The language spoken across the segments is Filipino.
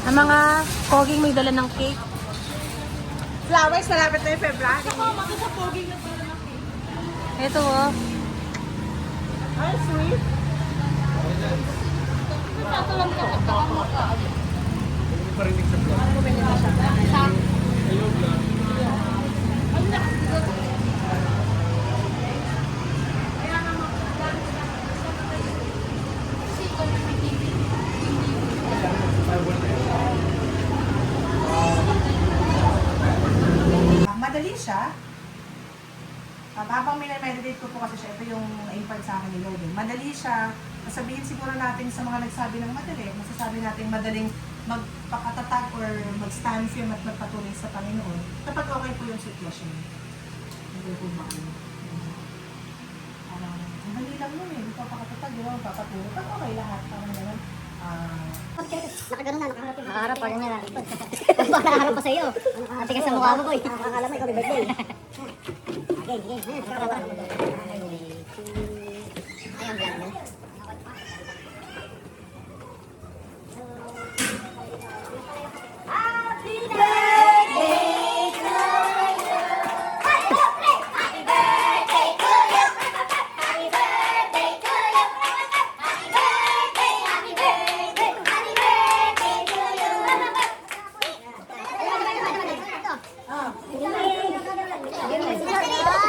Ang mga koging may dala ng cake. Flowers, malapit na yung February. Ito oh. Ay, sweet. Madali siya. Habang minameditate ko po kasi siya, ito yung impart sa akin ni Lord. Madali siya. Sabihin siguro natin sa mga nagsabi ng madali, masasabi natin madaling magpakatatag or mag-stand firm at magpatuloy sa Panginoon kapag okay po yung sitwasyon. Hindi po ba? Ang dali lang nun eh. Magpapakatatag, di ba? Magpapatuloy. Pag okay lahat, parang naman. Nakaganon na, nakaharap yun. Nakaharap pa, ganyan na. Baka nakaharap pa sa'yo. Atigas sa mukha mo, boy. Akala mo ikaw may birthday. Again. Ayun, vlog mo.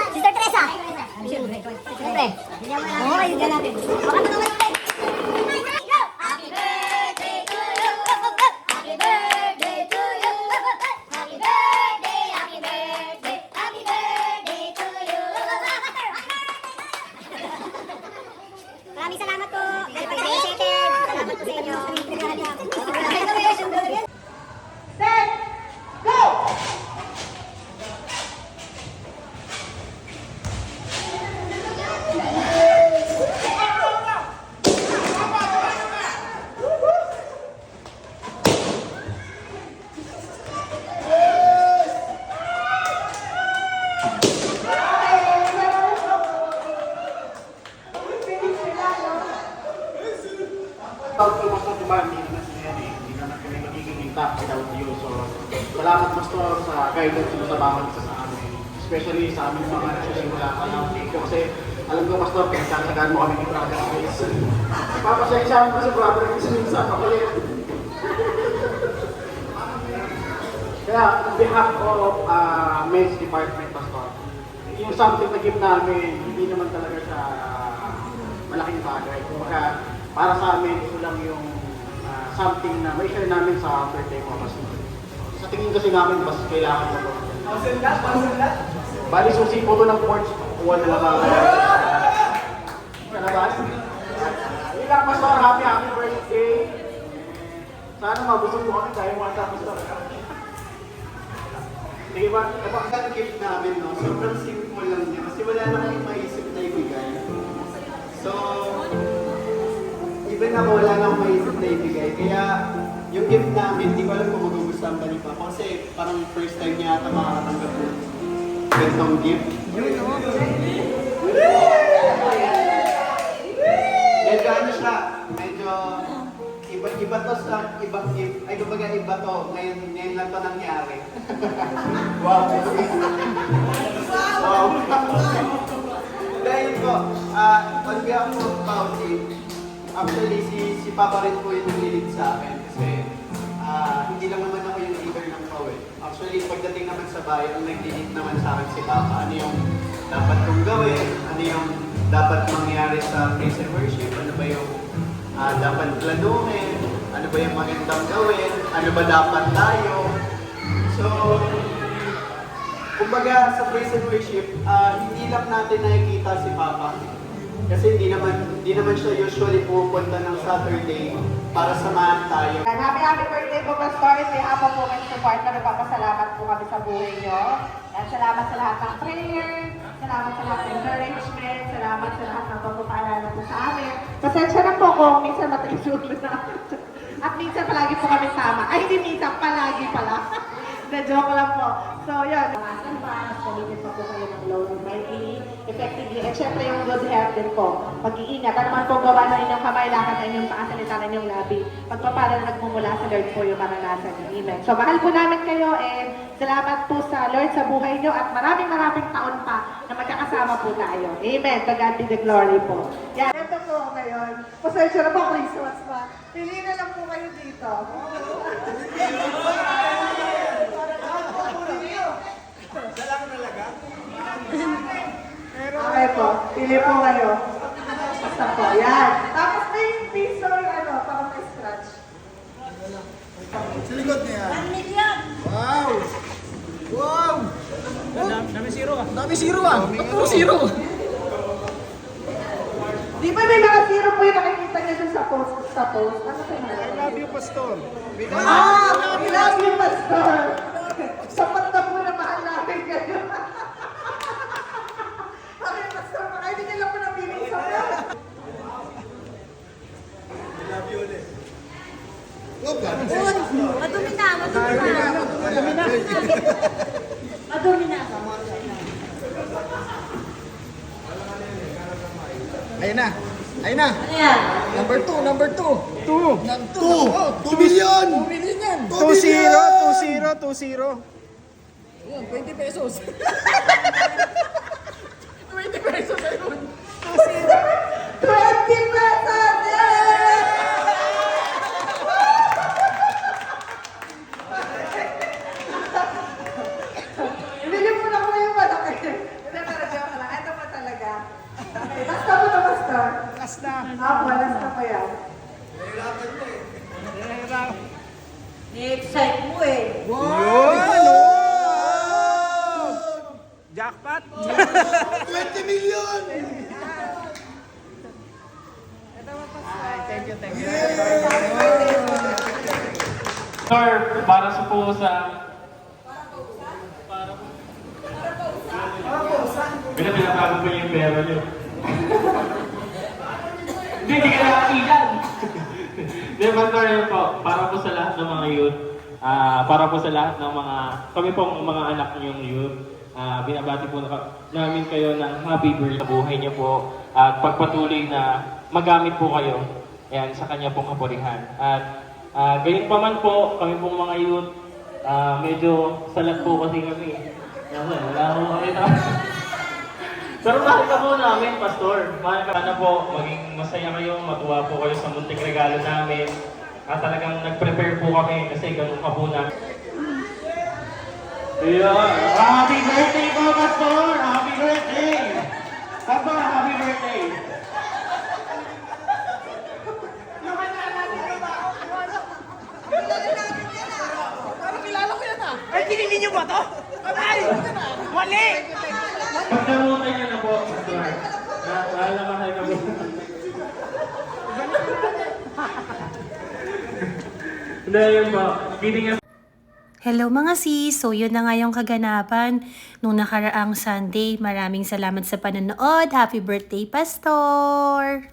Sister Teresa. Siyempre. Oo, ayun ka natin. Baka mo naman ulit. Happy birthday to you. Happy birthday to you. Happy birthday, happy birthday. Happy birthday to you. Maraming salamat po. Dahil pag-appreciated. Salamat po sa inyo. Set! Go! Pastor, hindi naman sila yan eh. Hindi naman kami magiging intact without you. So, salamat Pastor sa guidance mo sa bawat isa sa amin. Especially sa aming mga nagsisimula pa ng dito. Kasi alam ko Pastor, pinagsasagaan mo kami ni Brother Chris. Papasensyahan ko si Brother Chris minsan. Kaya, on behalf of Men's Department, Pastor, yung something na gift namin, hindi naman talaga siya malaking bagay. Kumbaga, para sa amin, ito lang yung something na may share namin sa birthday mo, Pastor. Sa tingin kasi namin, mas kailangan mo ito. Bali, susi po ito ng porch. Kuha na lang ako. Kalabas. Ilang Pastor, happy birthday. Sana mabusog mo kami dahil mga tapos na. Sige ba? Kapag gift namin, no, sobrang simple lang niya kasi wala na kami maisip na ibigay. So, even ako wala na akong maisip na ibigay. Kaya, yung gift namin, di ko alam kung magugustuhan ba ni Papa. Kasi parang first time niya ata makakatanggap ng gantong gift. Medyo ano siya, medyo iba to sa ibang gift. Ay, kumbaga iba to. Ngayon lang to nangyari. Wow. Wow. Dahil ko, on behalf of Pauti, actually si Papa rin po yung nililid sa akin. Kasi hindi lang naman ako yung leader ng PAW. Actually, pagdating naman sa bayan, ang nag-lead naman sa akin si Papa. Ano yung dapat kong gawin? Ano yung dapat mangyari sa praise and worship? Ano ba yung dapat planuhin? Ano ba yung magandang gawin? Ano ba dapat tayo? So, kumbaga sa praise and worship, hindi lang natin nakikita si Papa. Kasi hindi naman siya usually pupunta ng Saturday para samahan tayo. Happy birthday po, Pastor. In behalf of Women's Department, nagpapasalamat po kami sa buhay nyo. At salamat sa lahat ng prayer, salamat sa lahat ng encouragement, salamat sa lahat ng pagpapaalala po sa amin. Pasensya na po kung minsan matigas ulo na. At minsan palagi po kami tama. Ay, hindi minsan, palagi pala. Na joke lang po. So, yun. fast, gamitin pa po kayo ng Lord Almighty effectively. And syempre yung good health din po. Pag-iingat. Ano man po gawa ng inyong kamay, lakad ng inyong paa, salita ng inyong labi. Pagpapala na nagmumula sa Lord po yung maranasan niyo. Amen. So mahal po namin kayo and salamat po sa Lord sa buhay niyo at maraming taon pa na magkakasama po tayo. Amen. To God be the glory po. Yan. Ito po ngayon. Pasensya na po, Christmas pa. Pili na lang po kayo dito. Okay po, pili po kayo. Basta po, yan. Tapos may piso yung ano, parang may scratch. Sa likod niya. 1 million! Wow! Wow! Dami zero ah. Dami zero ah! Ba't puro zero? Di ba may mga zero po yung nakikita niyo dun sa post? Ano kayo na? I love you, Pastor. I love you, Pastor! Sapat na po na mahal namin kayo. Okay, Pastor, baka hindi niyo lang po nabiling sa mga. Madumi na, madumi na. Madumi na. Ayun na! Ayun na! Ano yan? Number 2! Number 2! 2. 2 million! 2 million yan! 2-0, 2-0, 2-0. Ayun, 20 pesos. 20 pesos! Bili mo na ko yung malaki. Hindi, pero joke lang. Ito pa talaga. Okay, basta mo na, basta. Last na. Basta pa yan. Ni-excite mo eh. Yun! Oh! Jackpot! 20 million! Thank you, thank you. Sir, para sa po sa... Pinapinabago ko yung pera niyo. Hindi ka nakakailan. Hindi, Pastor, yun po. Para po sa lahat ng mga youth. Para po sa lahat ng mga... Kami pong mga anak niyong youth. Binabati po namin kayo ng happy birthday sa buhay niyo po. At pagpatuloy na magamit po kayo ayan, sa kanya pong kapurihan. At gayon pa man po, kami pong mga youth, medyo salat po kasi kami. Wala po kami na. Pero mahal ka po namin, Pastor. Mahal ka na po, maging masaya kayo, matuwa po kayo sa munting regalo namin. At talagang nag-prepare po kami kasi ganun ka po namin. Yeah. Happy birthday po, Pastor! Happy birthday! Pastor, happy birthday! Ay, kinili niyo ba to? Ay! Mali! Pagdamutan niyo na po, Pastor. Mahal na mahal ka po. Hindi, yun po. Kidding aside. Hello mga sis! So yun na nga yung kaganapan nung nakaraang Sunday. Maraming salamat sa panonood. Happy birthday, Pastor!